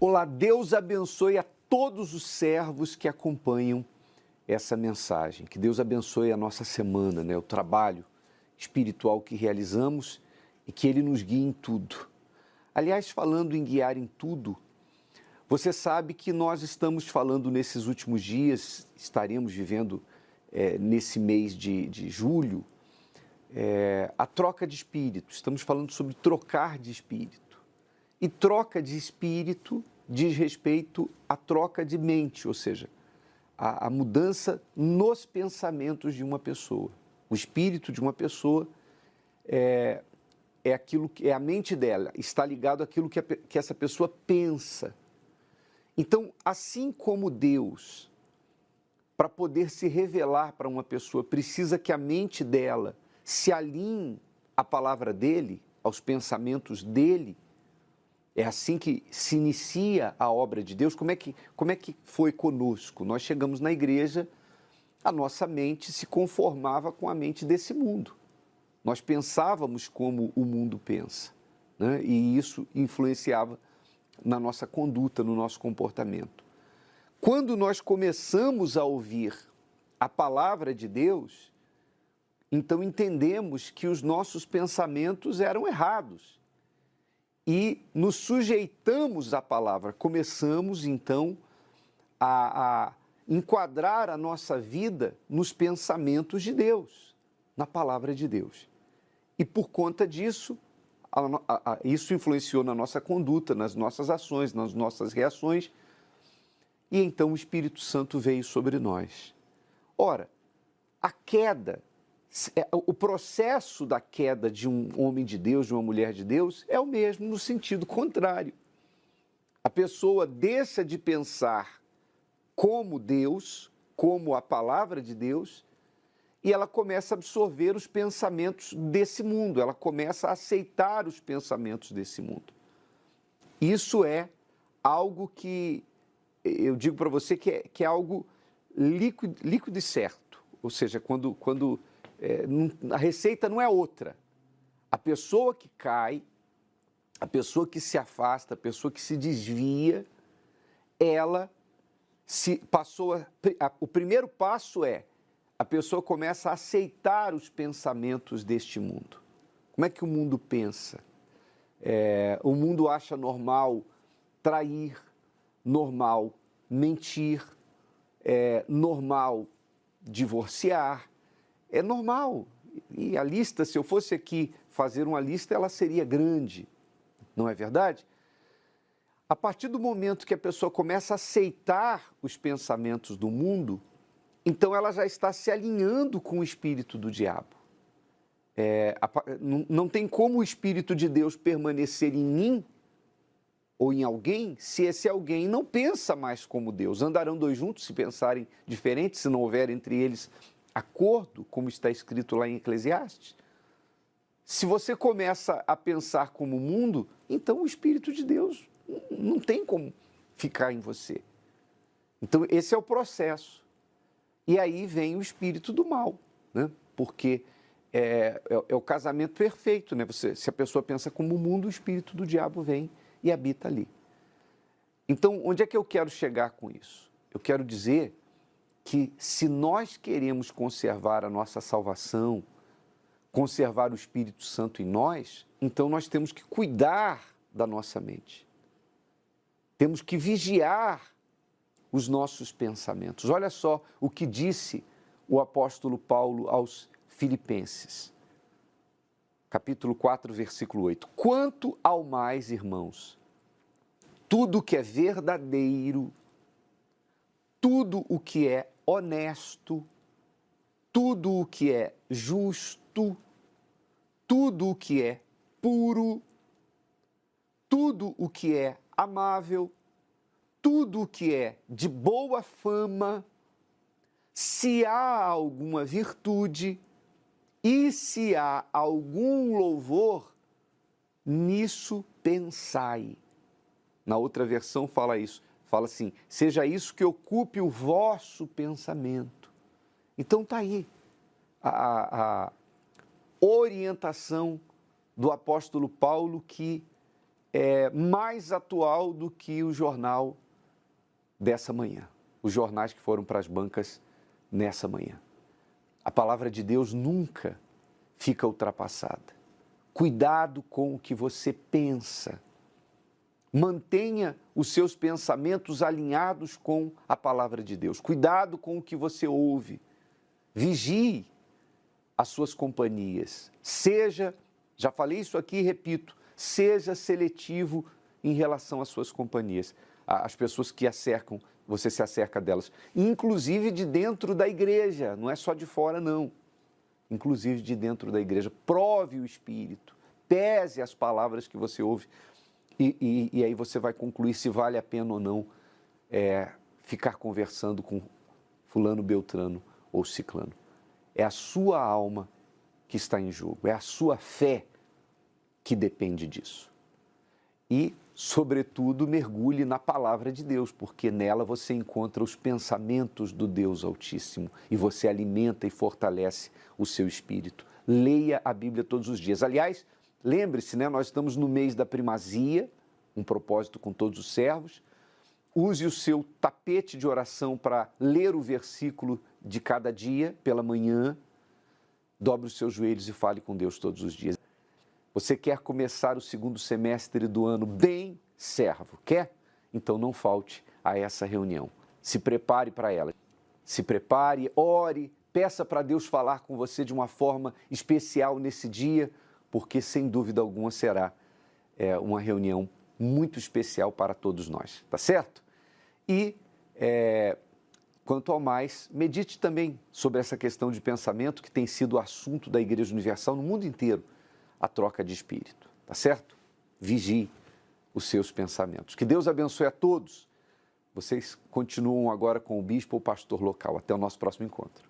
Olá, Deus abençoe a todos os servos que acompanham essa mensagem. Que Deus abençoe a nossa semana, o trabalho espiritual que realizamos e que Ele nos guie em tudo. Aliás, falando em guiar em tudo, você sabe que nós estamos falando nesses últimos dias, estaremos vivendo nesse mês de julho, a troca de espírito. Estamos falando sobre trocar de espírito. E troca de espírito diz respeito à troca de mente, ou seja, a mudança nos pensamentos de uma pessoa. O espírito de uma pessoa é a mente dela, está ligado àquilo que essa pessoa pensa. Então, assim como Deus, para poder se revelar para uma pessoa, precisa que a mente dela se alinhe à palavra dele, aos pensamentos dele, é assim que se inicia a obra de Deus. Como é que foi conosco? Nós chegamos na igreja, a nossa mente se conformava com a mente desse mundo. Nós pensávamos como o mundo pensa, né? E isso influenciava na nossa conduta, no nosso comportamento. Quando nós começamos a ouvir a palavra de Deus, então entendemos que os nossos pensamentos eram errados. E nos sujeitamos à palavra, começamos então a enquadrar a nossa vida nos pensamentos de Deus, na palavra de Deus. E por conta disso, isso influenciou na nossa conduta, nas nossas ações, nas nossas reações, e então o Espírito Santo veio sobre nós. Ora, a queda, o processo da queda de um homem de Deus, de uma mulher de Deus, é o mesmo no sentido contrário. A pessoa deixa de pensar como Deus, como a palavra de Deus, e ela começa a absorver os pensamentos desse mundo, ela começa a aceitar os pensamentos desse mundo. Isso é algo que, eu digo para você que é algo líquido e certo, ou seja, quando a receita não é outra. A pessoa que cai, a pessoa que se afasta, a pessoa que se desvia, ela o primeiro passo é a pessoa começa a aceitar os pensamentos deste mundo. Como é que o mundo pensa? O mundo acha normal trair, normal mentir, normal divorciar, é normal. E a lista, se eu fosse aqui fazer uma lista, ela seria grande, não é verdade? A partir do momento que a pessoa começa a aceitar os pensamentos do mundo, então ela já está se alinhando com o espírito do diabo. Não tem como o Espírito de Deus permanecer em mim ou em alguém se esse alguém não pensa mais como Deus. Andarão dois juntos se pensarem diferentes, se não houver entre eles acordo, como está escrito lá em Eclesiastes. Se você começa a pensar como o mundo, então o Espírito de Deus não tem como ficar em você. Então esse é o processo. E aí vem o espírito do mal, né? Porque é o casamento perfeito, né? Se a pessoa pensa como o mundo, o espírito do diabo vem e habita ali. Então, onde é que eu quero chegar com isso? Eu quero dizer que se nós queremos conservar a nossa salvação, conservar o Espírito Santo em nós, então nós temos que cuidar da nossa mente. Temos que vigiar os nossos pensamentos. Olha só o que disse o apóstolo Paulo aos Filipenses, capítulo 4, versículo 8. Quanto ao mais, irmãos, tudo o que é verdadeiro, tudo o que é honesto, tudo o que é justo, tudo o que é puro, tudo o que é amável, tudo o que é de boa fama, se há alguma virtude e se há algum louvor, nisso pensai. Na outra versão fala isso, fala assim, seja isso que ocupe o vosso pensamento. Então está aí a orientação do apóstolo Paulo que mais atual do que o jornal dessa manhã, os jornais que foram para as bancas nessa manhã. A palavra de Deus nunca fica ultrapassada. Cuidado com o que você pensa. Mantenha os seus pensamentos alinhados com a palavra de Deus. Cuidado com o que você ouve. Vigie as suas companhias. Seja, já falei isso aqui e repito, seja seletivo em relação às suas companhias. As pessoas que cercam, você se acerca delas. Inclusive de dentro da igreja, não é só de fora, não. Inclusive de dentro da igreja. Prove o Espírito, pese as palavras que você ouve e aí você vai concluir se vale a pena ou não ficar conversando com fulano, beltrano ou ciclano. É a sua alma que está em jogo, é a sua fé que depende disso. E, sobretudo, mergulhe na palavra de Deus, porque nela você encontra os pensamentos do Deus Altíssimo e você alimenta e fortalece o seu espírito. Leia a Bíblia todos os dias. Aliás, lembre-se, nós estamos no mês da primazia, um propósito com todos os servos. Use o seu tapete de oração para ler o versículo de cada dia pela manhã. Dobre os seus joelhos e fale com Deus todos os dias. Você quer começar o segundo semestre do ano bem, servo? Quer? Então não falte a essa reunião. Se prepare para ela. Se prepare, ore, peça para Deus falar com você de uma forma especial nesse dia, porque sem dúvida alguma será uma reunião muito especial para todos nós, tá certo? E quanto ao mais, medite também sobre essa questão de pensamento que tem sido o assunto da Igreja Universal no mundo inteiro, a troca de espírito, tá certo? Vigie os seus pensamentos. Que Deus abençoe a todos. Vocês continuam agora com o bispo ou pastor local. Até o nosso próximo encontro.